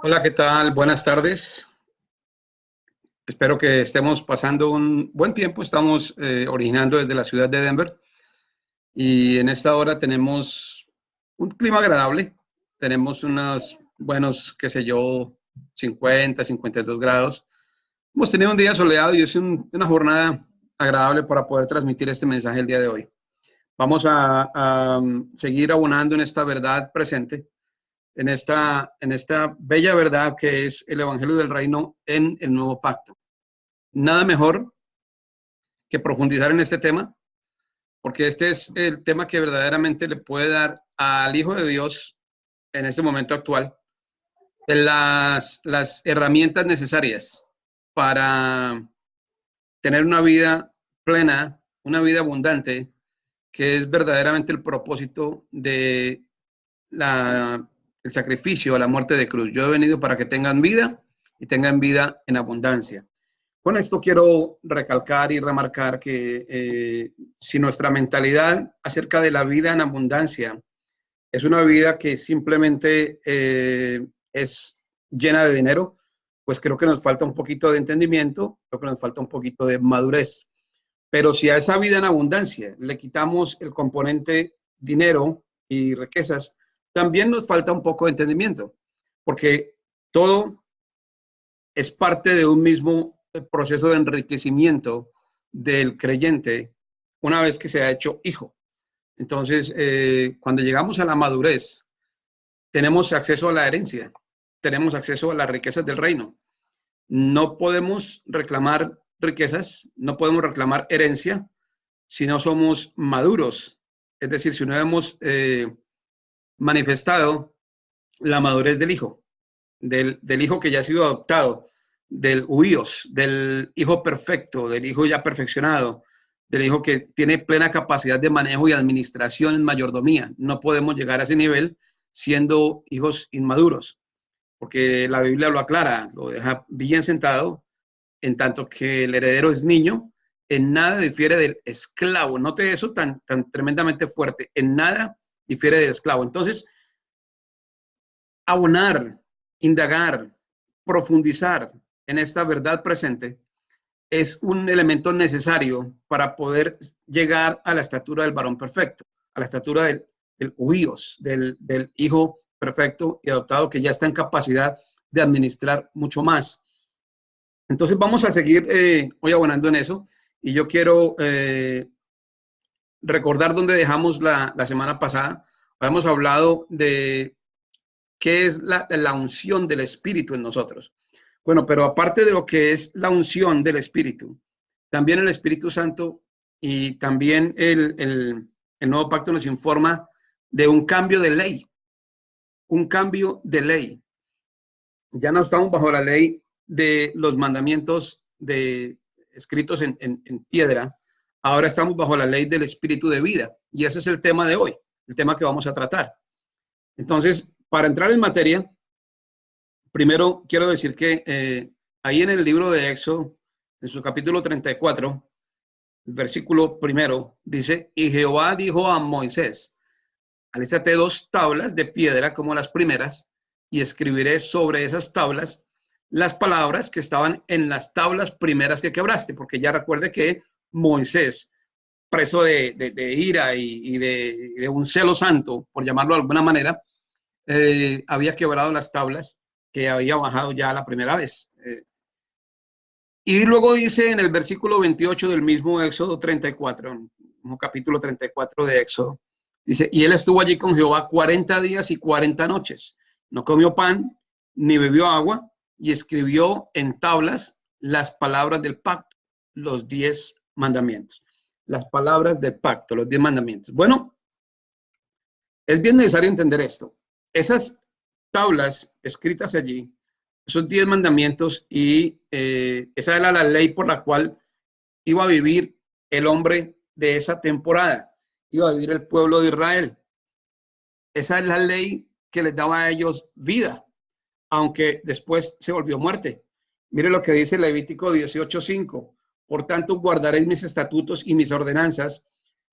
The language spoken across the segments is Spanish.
Hola, ¿qué tal? Buenas tardes. Espero que estemos pasando un buen tiempo. Estamos originando desde la ciudad de Denver y en esta hora tenemos un clima agradable. Tenemos unos buenos, qué sé yo, 50, 52 grados. Hemos tenido un día soleado y es una jornada agradable para poder transmitir este mensaje el día de hoy. Vamos a seguir abonando en esta verdad presente, en esta bella verdad que es el Evangelio del Reino en el Nuevo Pacto. Nada mejor que profundizar en este tema, porque este es el tema que verdaderamente le puede dar al Hijo de Dios en este momento actual las herramientas necesarias para tener una vida plena, una vida abundante, que es verdaderamente el propósito de el sacrificio, la muerte de cruz. Yo he venido para que tengan vida y tengan vida en abundancia. Con esto quiero recalcar y remarcar que si nuestra mentalidad acerca de la vida en abundancia es una vida que simplemente es llena de dinero, pues creo que nos falta un poquito de entendimiento, creo que nos falta un poquito de madurez. Pero si a esa vida en abundancia le quitamos el componente dinero y riquezas, también nos falta un poco de entendimiento, porque todo es parte de un mismo proceso de enriquecimiento del creyente una vez que se ha hecho hijo. Entonces, cuando llegamos a la madurez, tenemos acceso a la herencia, tenemos acceso a las riquezas del reino. No podemos reclamar riquezas, no podemos reclamar herencia si no somos maduros, es decir, si no hemos manifestado la madurez del hijo, del hijo que ya ha sido adoptado, del huíos, del hijo perfecto, del hijo ya perfeccionado, del hijo que tiene plena capacidad de manejo y administración en mayordomía. No podemos llegar a ese nivel siendo hijos inmaduros, porque la Biblia lo aclara, lo deja bien sentado, en tanto que el heredero es niño, en nada difiere del esclavo. Note eso tan tremendamente fuerte, en nada difiere del esclavo. Entonces, abonar, indagar, profundizar en esta verdad presente es un elemento necesario para poder llegar a la estatura del varón perfecto, a la estatura del huíos, del hijo perfecto y adoptado que ya está en capacidad de administrar mucho más. Entonces vamos a seguir hoy abonando en eso y yo quiero recordar dónde dejamos la semana pasada. Habíamos hablado de qué es la unción del Espíritu en nosotros. Bueno, pero aparte de lo que es la unción del Espíritu, también el Espíritu Santo y también el nuevo pacto nos informa de un cambio de ley, un cambio de ley. Ya no estamos bajo la ley de los mandamientos escritos en piedra, ahora estamos bajo la ley del Espíritu de vida. Y ese es el tema de hoy, el tema que vamos a tratar. Entonces, para entrar en materia, primero quiero decir que ahí en el libro de Éxodo, en su capítulo 34, el versículo primero, dice, y Jehová dijo a Moisés, alístate 2 tablas de piedra como las primeras, y escribiré sobre esas tablas las palabras que estaban en las tablas primeras que quebraste, porque ya recuerde que Moisés, preso de ira y de un celo santo, por llamarlo de alguna manera, había quebrado las tablas que había bajado ya la primera vez. Y luego dice en el versículo 28 del mismo Éxodo 34, mismo capítulo 34 de Éxodo, dice, y él estuvo allí con Jehová 40 días y 40 noches. No comió pan, ni bebió agua, y escribió en tablas las palabras del pacto, los 10 mandamientos. Las palabras del pacto, los 10 mandamientos. Bueno, es bien necesario entender esto. Esas tablas escritas allí, esos 10 mandamientos, y esa era la ley por la cual iba a vivir el hombre de esa temporada, iba a vivir el pueblo de Israel. Esa es la ley que les daba a ellos vida, aunque después se volvió muerte. Mire lo que dice Levítico 18:5. Por tanto, guardaréis mis estatutos y mis ordenanzas,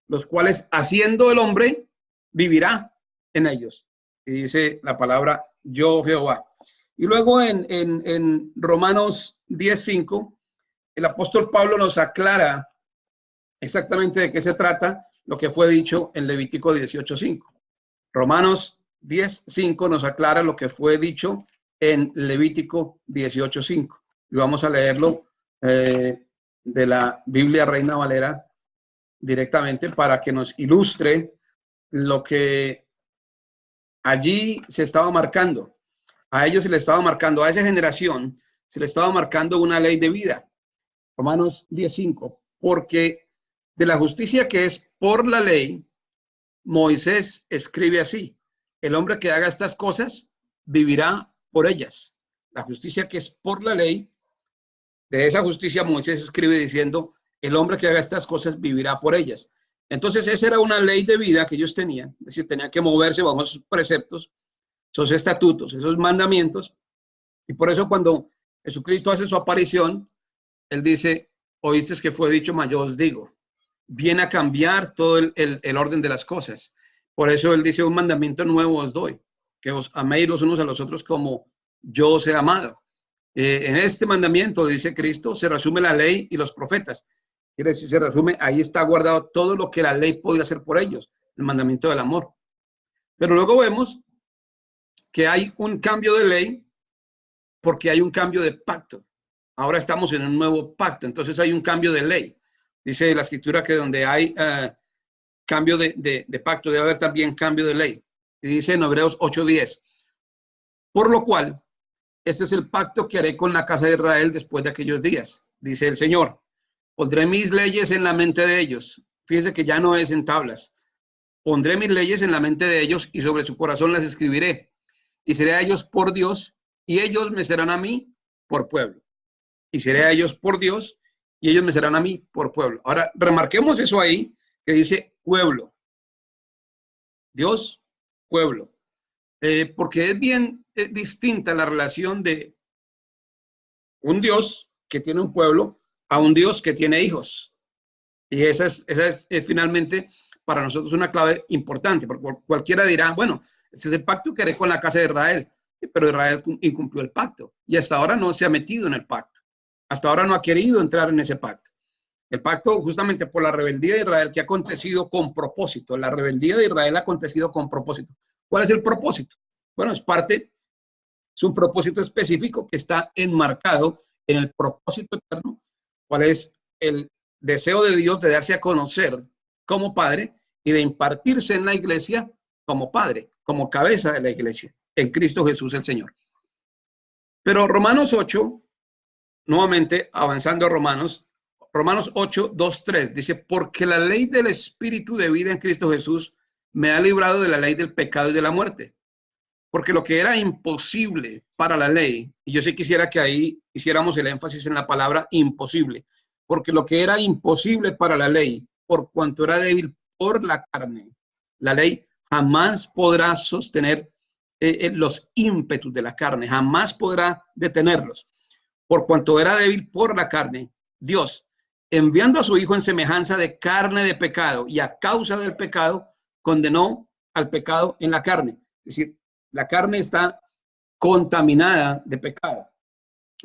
los cuales haciendo el hombre vivirá en ellos. Y dice la palabra yo Jehová. Y luego en Romanos 10:5, el apóstol Pablo nos aclara exactamente de qué se trata lo que fue dicho en Levítico 18:5. Romanos 10:5 nos aclara lo que fue dicho en Levítico 18:5. Y vamos a leerlo de la Biblia Reina Valera directamente para que nos ilustre lo que allí se estaba marcando. A ellos se le estaba marcando, a esa generación se le estaba marcando una ley de vida. Romanos 10:5, porque de la justicia que es por la ley, Moisés escribe así: el hombre que haga estas cosas vivirá por ellas. La justicia que es por la ley, de esa justicia Moisés escribe diciendo: el hombre que haga estas cosas vivirá por ellas. Entonces esa era una ley de vida que ellos tenían, es decir, tenían que moverse bajo esos preceptos, esos estatutos, esos mandamientos. Y por eso cuando Jesucristo hace su aparición, él dice: oíste que fue dicho, mas yo os digo. Viene a cambiar todo el orden de las cosas. Por eso él dice: un mandamiento nuevo os doy, que os améis los unos a los otros como yo os he amado. En este mandamiento, dice Cristo, se resume la ley y los profetas. Quiere decir, se resume, ahí está guardado todo lo que la ley podía hacer por ellos, el mandamiento del amor. Pero luego vemos que hay un cambio de ley porque hay un cambio de pacto. Ahora estamos en un nuevo pacto, entonces hay un cambio de ley. Dice la escritura que donde hay cambio de pacto debe haber también cambio de ley. Y dice en Hebreos 8:10, por lo cual, este es el pacto que haré con la casa de Israel después de aquellos días, dice el Señor. Pondré mis leyes en la mente de ellos. Fíjense que ya no es en tablas. Pondré mis leyes en la mente de ellos y sobre su corazón las escribiré. Y seré a ellos por Dios y ellos me serán a mí por pueblo. Y seré a ellos por Dios y ellos me serán a mí por pueblo. Ahora, remarquemos eso ahí, que dice pueblo. Dios, pueblo. Porque es bien distinta la relación de un Dios que tiene un pueblo a un Dios que tiene hijos. Y esa es finalmente para nosotros una clave importante, porque cualquiera dirá, bueno, ese es el pacto que haré con la casa de Israel, pero Israel incumplió el pacto y hasta ahora no se ha metido en el pacto. Hasta ahora no ha querido entrar en ese pacto. El pacto, justamente por la rebeldía de Israel, que ha acontecido con propósito. La rebeldía de Israel ha acontecido con propósito. ¿Cuál es el propósito? Bueno, es un propósito específico que está enmarcado en el propósito eterno, cuál es el deseo de Dios de darse a conocer como Padre y de impartirse en la iglesia como Padre, como cabeza de la iglesia, en Cristo Jesús el Señor. Pero Romanos 8, nuevamente avanzando a Romanos 8, 2, 3, dice: porque la ley del Espíritu de vida en Cristo Jesús me ha librado de la ley del pecado y de la muerte. Porque lo que era imposible para la ley, y yo sí quisiera que ahí hiciéramos el énfasis en la palabra imposible, porque lo que era imposible para la ley, por cuanto era débil por la carne, la ley jamás podrá sostener los ímpetus de la carne, jamás podrá detenerlos. Por cuanto era débil por la carne, Dios, enviando a su Hijo en semejanza de carne de pecado y a causa del pecado, condenó al pecado en la carne. Es decir, la carne está contaminada de pecado,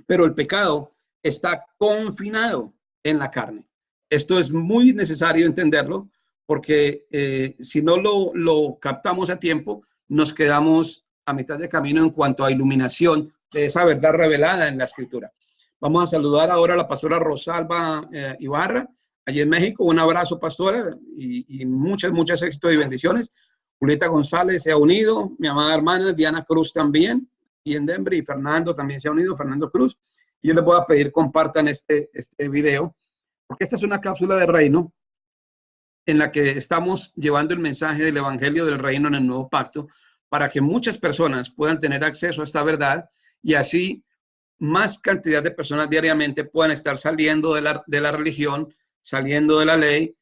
pero el pecado está confinado en la carne. Esto es muy necesario entenderlo porque si no lo captamos a tiempo, nos quedamos a mitad de camino en cuanto a iluminación de esa verdad revelada en la Escritura. Vamos a saludar ahora a la pastora Rosalba Ibarra, allí en México. Un abrazo, pastora, y muchas éxitos y bendiciones. Julieta González se ha unido, mi amada hermana Diana Cruz también, y en Denver, y Fernando también se ha unido, Fernando Cruz. Y yo les voy a pedir compartan este video, porque esta es una cápsula de reino en la que estamos llevando el mensaje del evangelio del reino en el nuevo pacto para que muchas personas puedan tener acceso a esta verdad y así más cantidad de personas diariamente puedan estar saliendo de la religión, saliendo de la ley,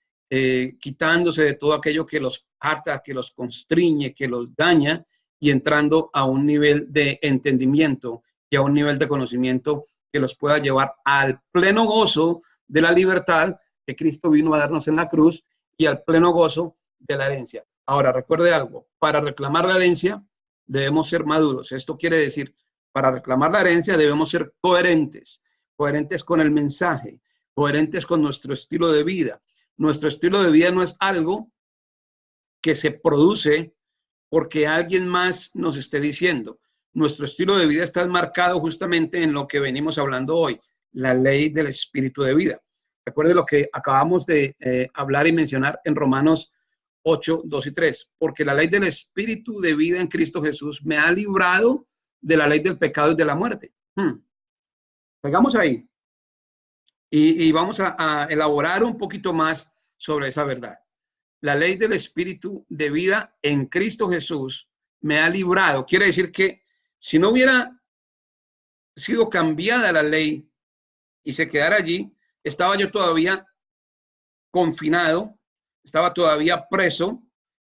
quitándose de todo aquello que los ata, que los constriñe, que los daña y entrando a un nivel de entendimiento y a un nivel de conocimiento que los pueda llevar al pleno gozo de la libertad que Cristo vino a darnos en la cruz y al pleno gozo de la herencia. Ahora, recuerde algo, para reclamar la herencia debemos ser maduros. Esto quiere decir, para reclamar la herencia debemos ser coherentes, coherentes con el mensaje, coherentes con nuestro estilo de vida. Nuestro estilo de vida no es algo que se produce porque alguien más nos esté diciendo. Nuestro estilo de vida está enmarcado justamente en lo que venimos hablando hoy, la ley del espíritu de vida. Recuerde lo que acabamos de hablar y mencionar en Romanos 8, 2 y 3, porque la ley del espíritu de vida en Cristo Jesús me ha librado de la ley del pecado y de la muerte. Pegamos ahí y vamos a elaborar un poquito más sobre esa verdad. La ley del espíritu de vida en Cristo Jesús me ha librado. Quiere decir que si no hubiera sido cambiada la ley y se quedara allí, estaba yo todavía confinado, estaba todavía preso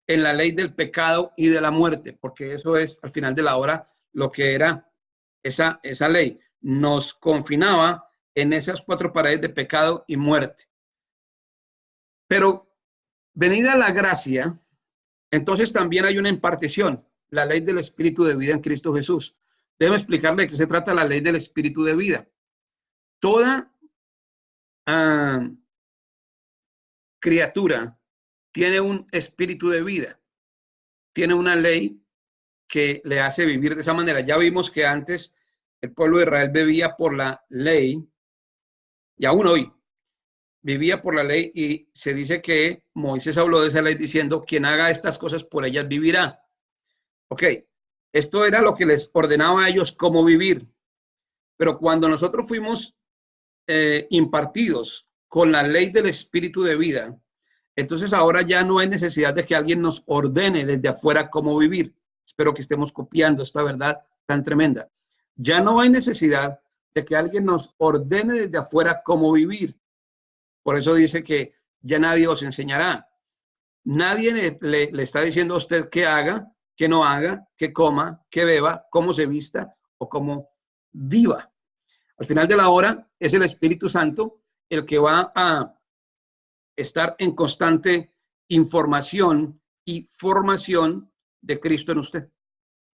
en la ley del pecado y de la muerte, porque eso es al final de la hora lo que era esa ley. Nos confinaba en esas 4 paredes de pecado y muerte. Pero venida la gracia, entonces también hay una impartición, la ley del espíritu de vida en Cristo Jesús. Debo explicarle de qué se trata la ley del espíritu de vida. Toda criatura tiene un espíritu de vida, tiene una ley que le hace vivir de esa manera. Ya vimos que antes el pueblo de Israel vivía por la ley, y aún hoy vivía por la ley, y se dice que Moisés habló de esa ley diciendo, quien haga estas cosas por ellas vivirá. Ok, esto era lo que les ordenaba a ellos cómo vivir, pero cuando nosotros fuimos impartidos con la ley del espíritu de vida, entonces ahora ya no hay necesidad de que alguien nos ordene desde afuera cómo vivir. Espero que estemos copiando esta verdad tan tremenda. Ya no hay necesidad de que alguien nos ordene desde afuera cómo vivir. Por eso dice que ya nadie os enseñará. Nadie le está diciendo a usted qué haga, qué no haga, qué coma, qué beba, cómo se vista o cómo viva. Al final de la hora es el Espíritu Santo el que va a estar en constante información y formación de Cristo en usted,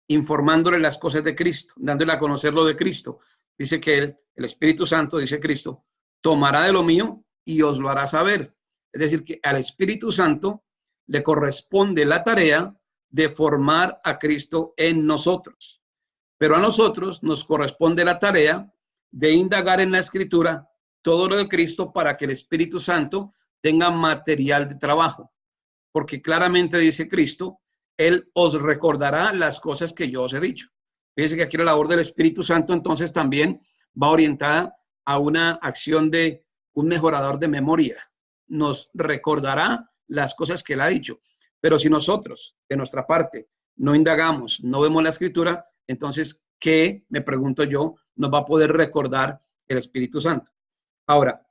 informándole las cosas de Cristo, dándole a conocer lo de Cristo. Dice que el Espíritu Santo, dice Cristo, tomará de lo mío y os lo hará saber. Es decir, que al Espíritu Santo le corresponde la tarea de formar a Cristo en nosotros. Pero a nosotros nos corresponde la tarea de indagar en la Escritura todo lo de Cristo para que el Espíritu Santo tenga material de trabajo. Porque claramente dice Cristo, Él os recordará las cosas que yo os he dicho. Fíjense que aquí la labor del Espíritu Santo entonces también va orientada a una acción de un mejorador de memoria. Nos recordará las cosas que Él ha dicho. Pero si nosotros, de nuestra parte, no indagamos, no vemos la Escritura, entonces, ¿qué, me pregunto yo, nos va a poder recordar el Espíritu Santo? Ahora,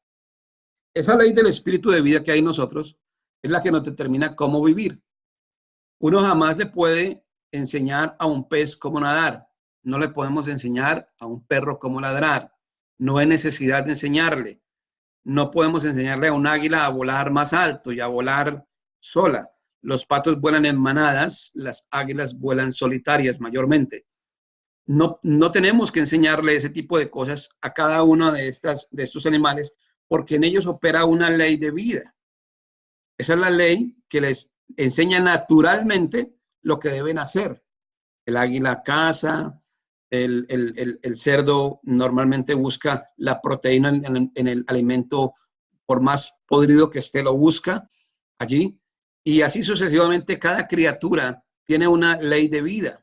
esa ley del espíritu de vida que hay en nosotros es la que nos determina cómo vivir. Uno jamás le puede enseñar a un pez cómo nadar. No le podemos enseñar a un perro cómo ladrar. No hay necesidad de enseñarle. No podemos enseñarle a un águila a volar más alto y a volar sola. Los patos vuelan en manadas, las águilas vuelan solitarias mayormente. No tenemos que enseñarle ese tipo de cosas a cada uno de estos animales, porque en ellos opera una ley de vida. Esa es la ley que les enseña naturalmente lo que deben hacer. El águila caza, el cerdo normalmente busca la proteína en el alimento, por más podrido que esté, lo busca allí. Y así sucesivamente, cada criatura tiene una ley de vida.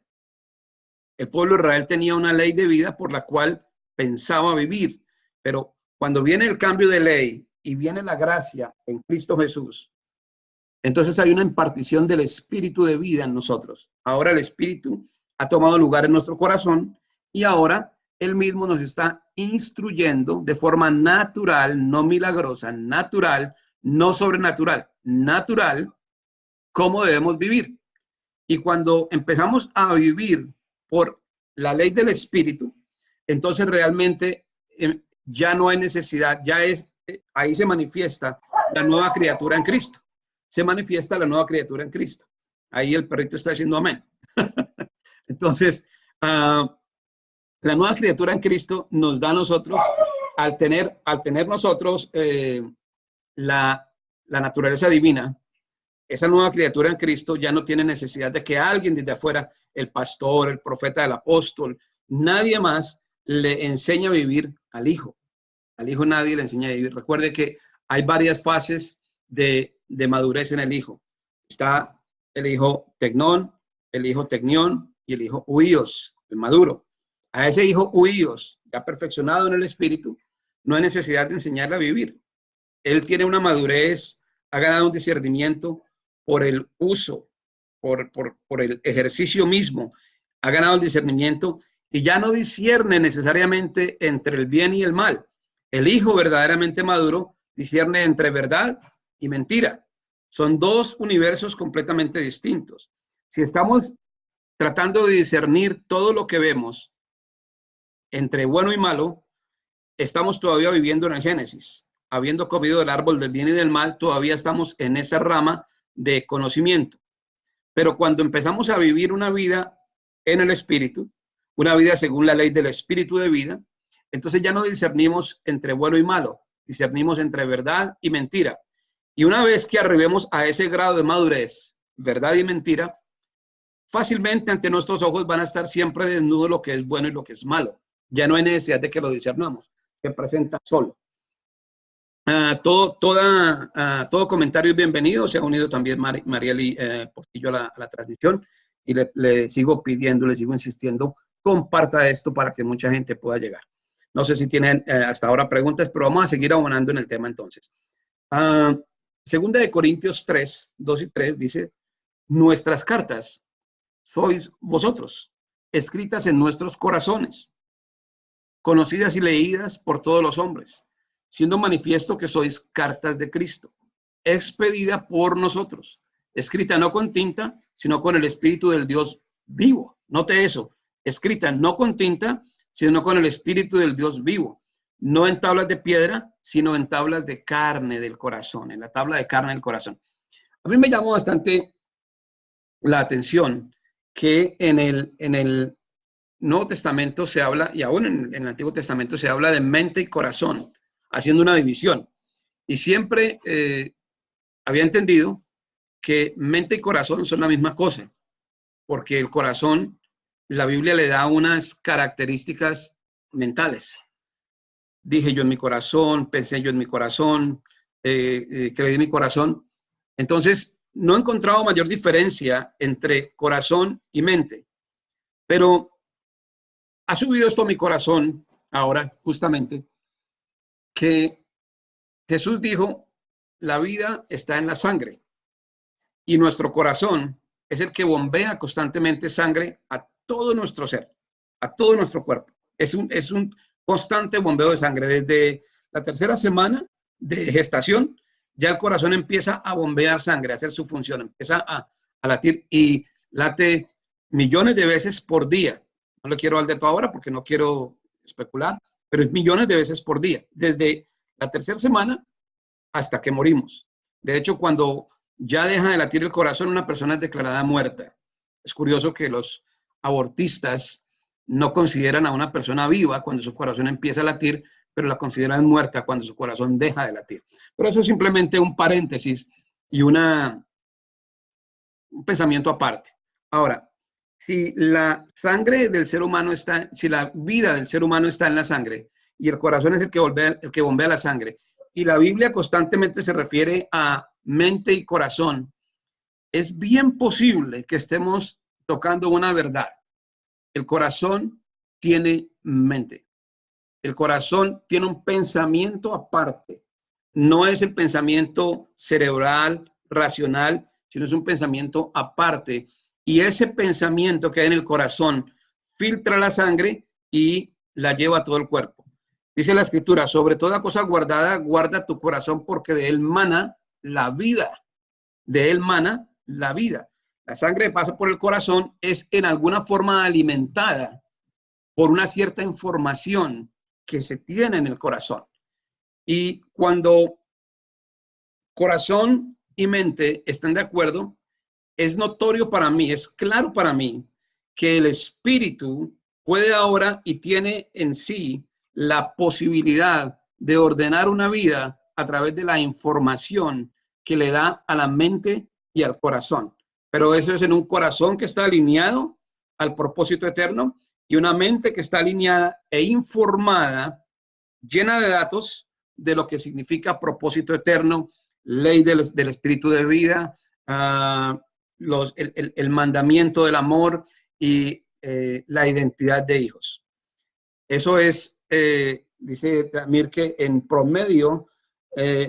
El pueblo de Israel tenía una ley de vida por la cual pensaba vivir, pero cuando viene el cambio de ley y viene la gracia en Cristo Jesús, entonces hay una impartición del espíritu de vida en nosotros. Ahora el espíritu ha tomado lugar en nuestro corazón y ahora él mismo nos está instruyendo de forma natural, no milagrosa, natural, no sobrenatural, natural, cómo debemos vivir. Y cuando empezamos a vivir por la ley del espíritu, entonces realmente ya no hay necesidad, ahí se manifiesta la nueva criatura en Cristo. Se manifiesta la nueva criatura en Cristo. Ahí el perrito está diciendo amén. Entonces, La nueva criatura en Cristo nos da a nosotros, al tener nosotros la naturaleza divina, esa nueva criatura en Cristo ya no tiene necesidad de que alguien desde afuera, el pastor, el profeta, el apóstol, nadie más le enseñe a vivir al Hijo. Al Hijo nadie le enseña a vivir. Recuerde que hay varias fases de madurez en el Hijo. Está el Hijo Tecnón, el Hijo Tecnión y el Hijo Huíos, el maduro. A ese Hijo Huíos, ya perfeccionado en el Espíritu, no hay necesidad de enseñarle a vivir. Él tiene una madurez, ha ganado un discernimiento por el uso, por el ejercicio mismo, ha ganado el discernimiento y ya no discierne necesariamente entre el bien y el mal. El hijo verdaderamente maduro discierne entre verdad y mentira. Son dos universos completamente distintos. Si estamos tratando de discernir todo lo que vemos entre bueno y malo, estamos todavía viviendo en el Génesis. Habiendo comido del árbol del bien y del mal, todavía estamos en esa rama de conocimiento. Pero cuando empezamos a vivir una vida en el Espíritu, una vida según la ley del Espíritu de vida, entonces ya no discernimos entre bueno y malo, discernimos entre verdad y mentira. Y una vez que arribemos a ese grado de madurez, verdad y mentira, fácilmente ante nuestros ojos van a estar siempre desnudo lo que es bueno y lo que es malo. Ya no hay necesidad de que lo discernamos, se presenta solo. Todo comentario es bienvenido. Se ha unido también Marieli Portillo a la transmisión y le sigo pidiendo, le sigo insistiendo, comparta esto para que mucha gente pueda llegar. No sé si tienen hasta ahora preguntas, pero vamos a seguir abonando en el tema entonces. Segunda de Corintios 3, 2 y 3 dice, nuestras cartas sois vosotros, escritas en nuestros corazones, conocidas y leídas por todos los hombres, siendo manifiesto que sois cartas de Cristo, expedida por nosotros, escrita no con tinta, sino con el Espíritu del Dios vivo. Note eso, escrita no con tinta, sino con el Espíritu del Dios vivo, no en tablas de piedra, sino en tablas de carne del corazón, en la tabla de carne del corazón. A mí me llamó bastante la atención que en el Nuevo Testamento se habla, y aún en el Antiguo Testamento se habla de mente y corazón, haciendo una división. Y siempre había entendido que mente y corazón son la misma cosa, porque el corazón, la Biblia le da unas características mentales. Dije yo en mi corazón, pensé yo en mi corazón, creí en mi corazón. Entonces, no he encontrado mayor diferencia entre corazón y mente, pero ha subido esto a mi corazón ahora, justamente, que Jesús dijo, la vida está en la sangre y nuestro corazón es el que bombea constantemente sangre a todo nuestro ser, a todo nuestro cuerpo. Es un constante bombeo de sangre. Desde la tercera semana de gestación, ya el corazón empieza a bombear sangre, a hacer su función, empieza a latir y late millones de veces por día. No le quiero dar de todo ahora porque no quiero especular, pero es millones de veces por día, desde la tercera semana hasta que morimos. De hecho, cuando ya deja de latir el corazón, una persona es declarada muerta. Es curioso que los abortistas no consideran a una persona viva cuando su corazón empieza a latir, pero la consideran muerta cuando su corazón deja de latir. Pero eso es simplemente un paréntesis y un pensamiento aparte. Ahora, si la sangre del ser humano está, si la vida del ser humano está en la sangre y el corazón es el que bombea la sangre, y la Biblia constantemente se refiere a mente y corazón, es bien posible que estemos tocando una verdad. El corazón tiene mente. El corazón tiene un pensamiento aparte. No es el pensamiento cerebral, racional, sino es un pensamiento aparte. Y ese pensamiento que hay en el corazón filtra la sangre y la lleva a todo el cuerpo. Dice la Escritura, sobre toda cosa guardada, guarda tu corazón porque de él mana la vida. De él mana la vida. La sangre que pasa por el corazón es en alguna forma alimentada por una cierta información que se tiene en el corazón. Y cuando corazón y mente están de acuerdo, es notorio para mí, es claro para mí que el espíritu puede ahora y tiene en sí la posibilidad de ordenar una vida a través de la información que le da a la mente y al corazón. Pero eso es en un corazón que está alineado al propósito eterno y una mente que está alineada e informada, llena de datos de lo que significa propósito eterno, ley del espíritu de vida, el mandamiento del amor y la identidad de hijos. Eso es, dice Damir, que en promedio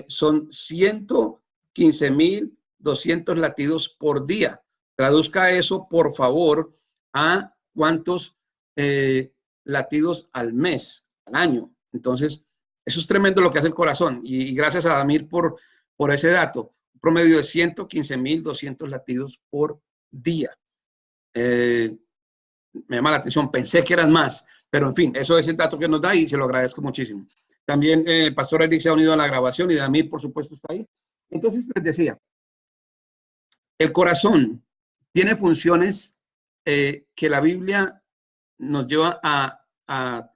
son 115.200 latidos por día. Traduzca eso, por favor, a cuántos latidos al mes, al año. Entonces, eso es tremendo lo que hace el corazón. Y gracias a Damir por ese dato. Un promedio de 115.200 latidos por día. Me llama la atención, pensé que eran más, pero en fin, eso es el dato que nos da y se lo agradezco muchísimo. También el pastor Eric se ha unido a la grabación y Damir, por supuesto, está ahí. Entonces, les decía, el corazón tiene funciones que la Biblia nos lleva a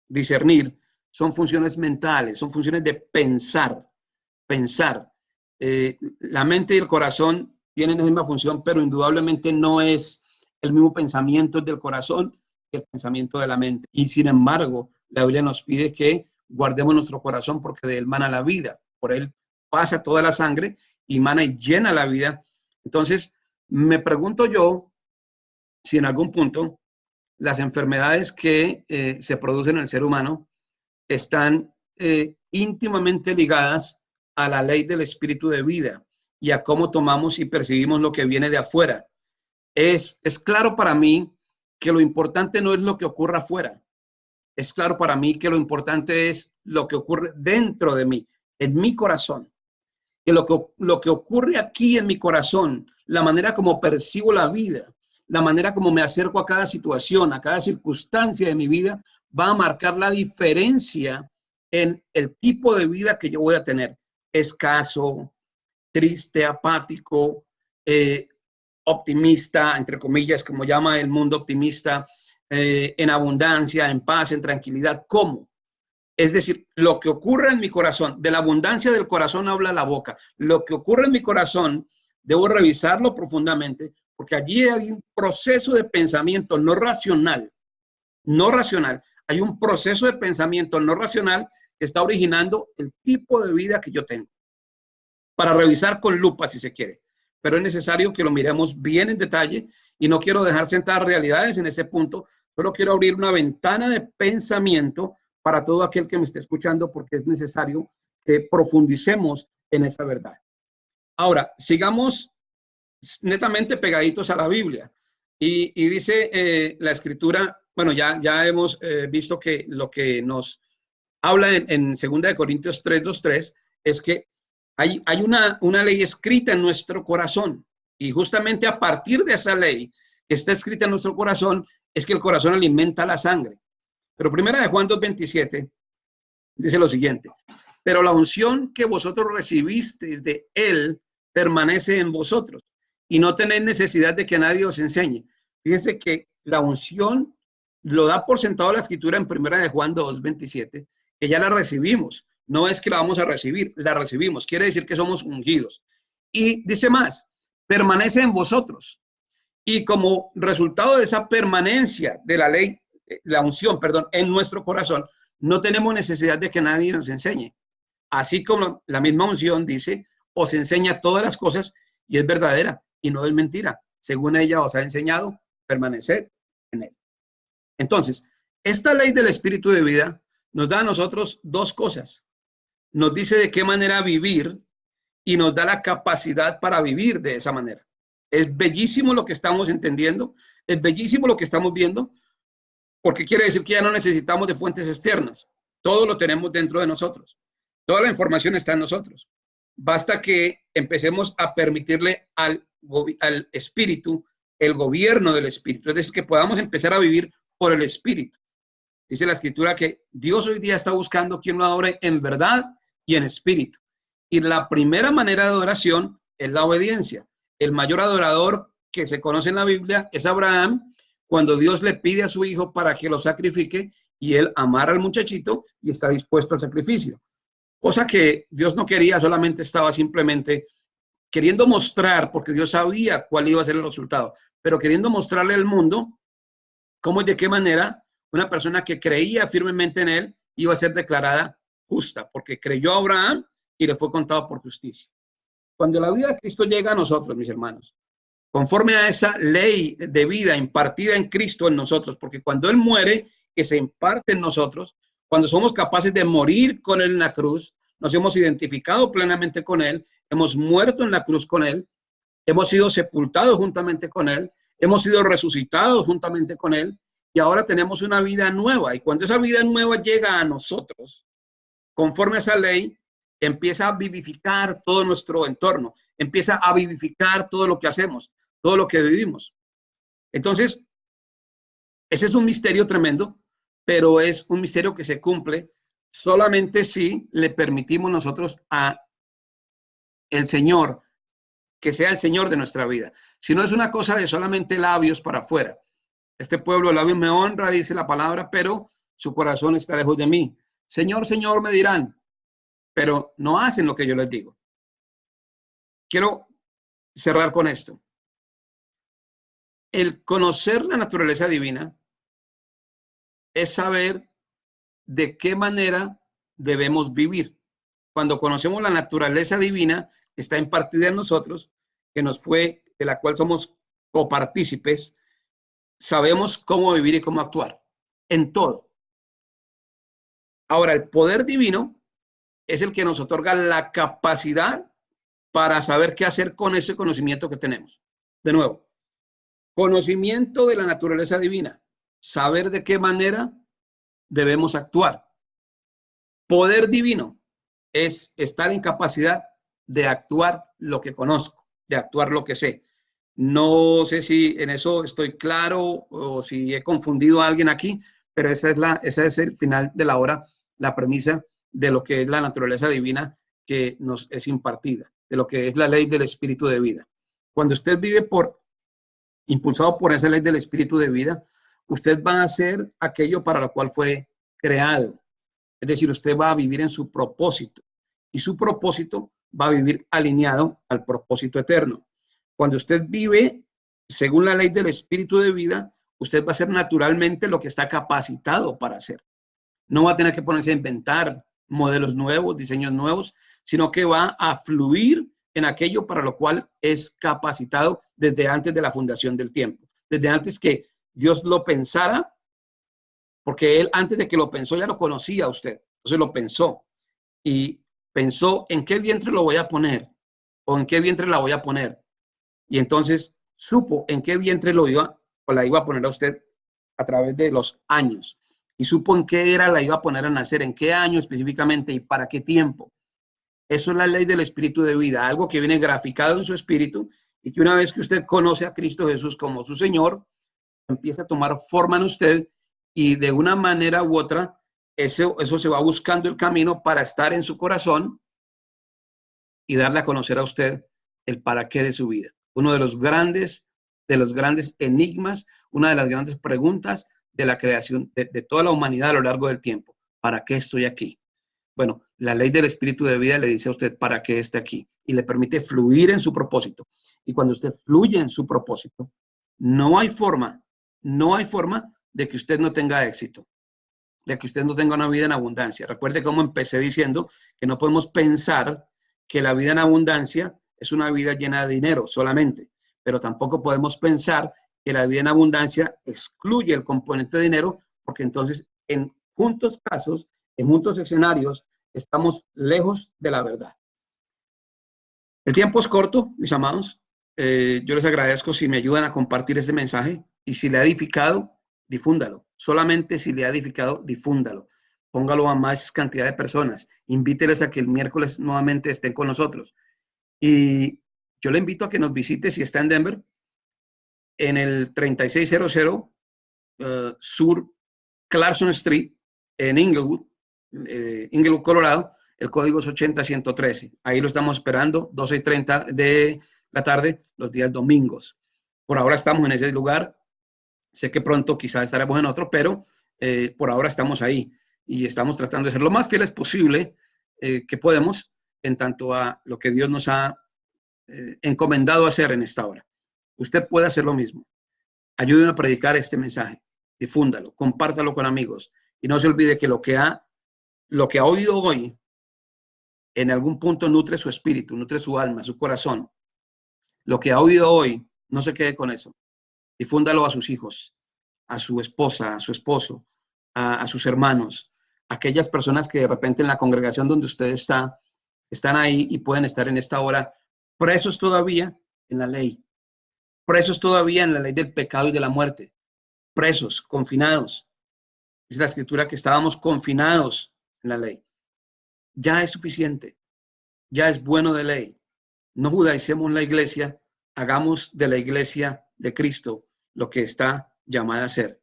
discernir. Son funciones mentales, son funciones de pensar. La mente y el corazón tienen la misma función, pero indudablemente no es el mismo pensamiento del corazón que el pensamiento de la mente. Y sin embargo, la Biblia nos pide que guardemos nuestro corazón porque de él mana la vida. Por él pasa toda la sangre y mana y llena la vida. Entonces, me pregunto yo si en algún punto las enfermedades que se producen en el ser humano están íntimamente ligadas a la ley del espíritu de vida y a cómo tomamos y percibimos lo que viene de afuera. Es claro para mí que lo importante no es lo que ocurra afuera. Es claro para mí que lo importante es lo que ocurre dentro de mí, en mi corazón. Que lo que ocurre aquí en mi corazón, la manera como percibo la vida, la manera como me acerco a cada situación, a cada circunstancia de mi vida, va a marcar la diferencia en el tipo de vida que yo voy a tener. Escaso, triste, apático, optimista, entre comillas, como llama el mundo optimista, en abundancia, en paz, en tranquilidad. ¿Cómo? Es decir, lo que ocurre en mi corazón, de la abundancia del corazón habla la boca. Lo que ocurre en mi corazón, debo revisarlo profundamente, porque allí hay un proceso de pensamiento no racional. Hay un proceso de pensamiento no racional que está originando el tipo de vida que yo tengo. Para revisar con lupa, si se quiere. Pero es necesario que lo miremos bien en detalle y no quiero dejar sentadas realidades en ese punto. Solo quiero abrir una ventana de pensamiento para todo aquel que me esté escuchando, porque es necesario que profundicemos en esa verdad. Ahora, sigamos netamente pegaditos a la Biblia. Y dice la Escritura, bueno, ya hemos visto que lo que nos habla en 2 Corintios 3:2-3 es que hay una ley escrita en nuestro corazón. Y justamente a partir de esa ley que está escrita en nuestro corazón, es que el corazón alimenta la sangre. Pero 1 Juan 2:27 dice lo siguiente: pero la unción que vosotros recibisteis de él permanece en vosotros y no tenéis necesidad de que nadie os enseñe. Fíjense que la unción lo da por sentado la Escritura en 1 Juan 2:27, que ya la recibimos. No es que la vamos a recibir, la recibimos. Quiere decir que somos ungidos. Y dice más, permanece en vosotros. Y como resultado de esa permanencia de la ley, la unción, perdón, en nuestro corazón, no tenemos necesidad de que nadie nos enseñe. Así como la misma unción dice, os enseña todas las cosas y es verdadera y no es mentira. Según ella os ha enseñado, permaneced en él. Entonces, esta ley del espíritu de vida nos da a nosotros dos cosas. Nos dice de qué manera vivir y nos da la capacidad para vivir de esa manera. Es bellísimo lo que estamos entendiendo, es bellísimo lo que estamos viendo, porque quiere decir que ya no necesitamos de fuentes externas. Todo lo tenemos dentro de nosotros. Toda la información está en nosotros. Basta que empecemos a permitirle al espíritu el gobierno del espíritu, es decir, que podamos empezar a vivir por el espíritu. Dice la Escritura que Dios hoy día está buscando quien lo adore en verdad y en espíritu. Y la primera manera de adoración es la obediencia. El mayor adorador que se conoce en la Biblia es Abraham, cuando Dios le pide a su hijo para que lo sacrifique y él amara al muchachito y está dispuesto al sacrificio. Cosa que Dios no quería, solamente estaba simplemente queriendo mostrar, porque Dios sabía cuál iba a ser el resultado, pero queriendo mostrarle al mundo cómo y de qué manera una persona que creía firmemente en él iba a ser declarada justa, porque creyó a Abraham y le fue contado por justicia. Cuando la vida de Cristo llega a nosotros, mis hermanos, conforme a esa ley de vida impartida en Cristo en nosotros, porque cuando Él muere, que se imparte en nosotros, cuando somos capaces de morir con Él en la cruz, nos hemos identificado plenamente con Él, hemos muerto en la cruz con Él, hemos sido sepultados juntamente con Él, hemos sido resucitados juntamente con Él, y ahora tenemos una vida nueva. Y cuando esa vida nueva llega a nosotros, conforme a esa ley, empieza a vivificar todo nuestro entorno, empieza a vivificar todo lo que hacemos, todo lo que vivimos. Entonces, ese es un misterio tremendo, pero es un misterio que se cumple solamente si le permitimos nosotros a el Señor que sea el Señor de nuestra vida. Si no es una cosa de solamente labios para afuera. Este pueblo de labios me honra, dice la palabra, pero su corazón está lejos de mí. Señor, Señor, me dirán, pero no hacen lo que yo les digo. Quiero cerrar con esto. El conocer la naturaleza divina es saber de qué manera debemos vivir. Cuando conocemos la naturaleza divina, está impartida en nosotros, que nos fue, de la cual somos copartícipes, sabemos cómo vivir y cómo actuar en todo. Ahora, el poder divino es el que nos otorga la capacidad para saber qué hacer con ese conocimiento que tenemos. De nuevo, conocimiento de la naturaleza divina, saber de qué manera debemos actuar. Poder divino es estar en capacidad de actuar lo que conozco, de actuar lo que sé. No sé si en eso estoy claro o si he confundido a alguien aquí, pero esa es el final de la hora, la premisa de lo que es la naturaleza divina que nos es impartida, de lo que es la ley del espíritu de vida. Cuando usted vive impulsado por esa ley del espíritu de vida, usted va a hacer aquello para lo cual fue creado. Es decir, usted va a vivir en su propósito y su propósito va a vivir alineado al propósito eterno. Cuando usted vive según la ley del espíritu de vida, usted va a hacer naturalmente lo que está capacitado para hacer. No va a tener que ponerse a inventar modelos nuevos, diseños nuevos, sino que va a fluir en aquello para lo cual es capacitado desde antes de la fundación del tiempo, desde antes que Dios lo pensara, porque Él antes de que lo pensó ya lo conocía a usted, entonces lo pensó y pensó en qué vientre lo voy a poner o en qué vientre la voy a poner. Y entonces supo en qué vientre lo iba o la iba a poner a usted a través de los años. Y supo en qué era la iba a poner a nacer, en qué año específicamente y para qué tiempo. Eso es la ley del espíritu de vida, algo que viene graficado en su espíritu y que una vez que usted conoce a Cristo Jesús como su Señor, empieza a tomar forma en usted y de una manera u otra, eso se va buscando el camino para estar en su corazón y darle a conocer a usted el para qué de su vida. Uno de los grandes enigmas, una de las grandes preguntas de la creación de toda la humanidad a lo largo del tiempo. ¿Para qué estoy aquí? Bueno, la ley del espíritu de vida le dice a usted para qué está aquí y le permite fluir en su propósito. Y cuando usted fluye en su propósito, no hay forma de que usted no tenga éxito, de que usted no tenga una vida en abundancia. Recuerde cómo empecé diciendo que no podemos pensar que la vida en abundancia es una vida llena de dinero solamente, pero tampoco podemos pensar que la vida en abundancia excluye el componente de dinero, porque entonces en juntos casos, en juntos escenarios, estamos lejos de la verdad. El tiempo es corto, mis amados. Yo les agradezco si me ayudan a compartir ese mensaje y si le ha edificado, difúndalo. Solamente si le ha edificado, difúndalo. Póngalo a más cantidad de personas. Invíteles a que el miércoles nuevamente estén con nosotros. Y yo le invito a que nos visite si está en Denver, en el 3600 Sur Clarkson Street, en Inglewood, Colorado. El código es 80113. Ahí lo estamos esperando, 12:30 de la tarde, los días domingos. Por ahora estamos en ese lugar. Sé que pronto quizás estaremos en otro, pero por ahora estamos ahí y estamos tratando de ser lo más fieles posible que podemos en tanto a lo que Dios nos ha encomendado hacer en esta hora. Usted puede hacer lo mismo. Ayúdenme a predicar este mensaje, difúndalo, compártalo con amigos y no se olvide que lo que ha oído hoy en algún punto nutre su espíritu, nutre su alma, su corazón. Lo que ha oído hoy, no se quede con eso. Difúndalo a sus hijos, a su esposa, a su esposo, a sus hermanos, a aquellas personas que de repente en la congregación donde usted está, están ahí y pueden estar en esta hora presos todavía en la ley, presos todavía en la ley del pecado y de la muerte, presos, confinados. Es la escritura que estábamos confinados en la ley. Ya es suficiente, ya es bueno de ley. No judaicemos la iglesia, hagamos de la iglesia de Cristo lo que está llamada a ser,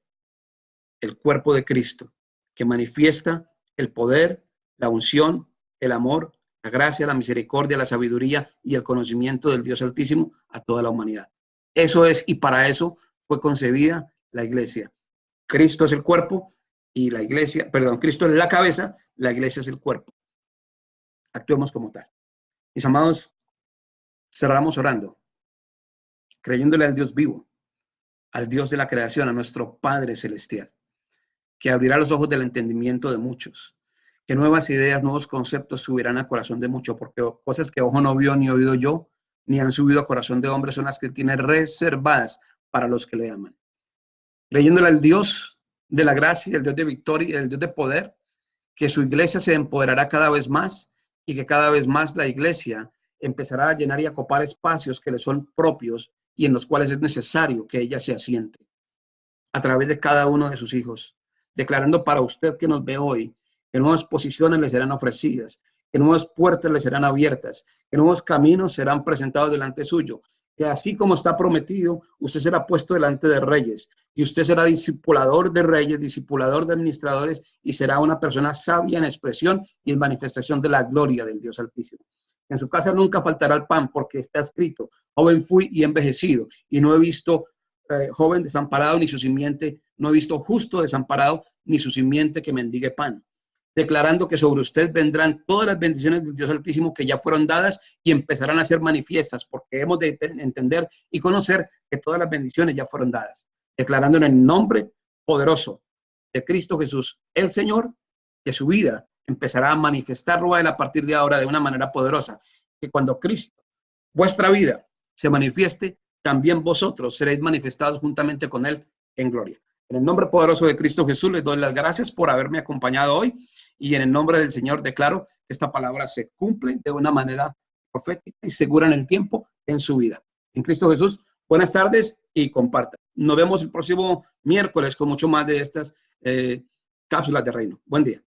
el cuerpo de Cristo, que manifiesta el poder, la unción, el amor, la gracia, la misericordia, la sabiduría y el conocimiento del Dios Altísimo a toda la humanidad. Eso es, y para eso fue concebida la iglesia. Cristo es el cuerpo y la iglesia, perdón, Cristo es la cabeza, la iglesia es el cuerpo. Actuemos como tal. Mis amados, cerramos orando, creyéndole al Dios vivo, al Dios de la creación, a nuestro Padre Celestial, que abrirá los ojos del entendimiento de muchos, que nuevas ideas, nuevos conceptos subirán al corazón de muchos, porque cosas que ojo no vio ni oído yo, ni han subido a corazón de hombre, son las que tiene reservadas para los que le aman. Creyéndole al Dios de la gracia, el Dios de victoria, el Dios de poder, que su iglesia se empoderará cada vez más y que cada vez más la iglesia empezará a llenar y a copar espacios que le son propios y en los cuales es necesario que ella se asiente a través de cada uno de sus hijos, declarando para usted que nos ve hoy que nuevas posiciones le serán ofrecidas, que nuevas puertas le serán abiertas, que nuevos caminos serán presentados delante suyo, que así como está prometido, usted será puesto delante de reyes y usted será discipulador de reyes, discipulador de administradores y será una persona sabia en expresión y en manifestación de la gloria del Dios Altísimo. En su casa nunca faltará el pan porque está escrito, joven fui y envejecido y no he visto joven desamparado ni su simiente, no he visto justo desamparado ni su simiente que mendigue pan, declarando que sobre usted vendrán todas las bendiciones del Dios Altísimo que ya fueron dadas y empezarán a ser manifiestas, porque hemos de entender y conocer que todas las bendiciones ya fueron dadas, declarando en el nombre poderoso de Cristo Jesús, el Señor, que su vida empezará a manifestarlo a él a partir de ahora de una manera poderosa, que cuando Cristo, vuestra vida, se manifieste, también vosotros seréis manifestados juntamente con él en gloria. En el nombre poderoso de Cristo Jesús les doy las gracias por haberme acompañado hoy y en el nombre del Señor declaro que esta palabra se cumple de una manera profética y segura en el tiempo en su vida. En Cristo Jesús, buenas tardes y compartan. Nos vemos el próximo miércoles con mucho más de estas cápsulas de reino. Buen día.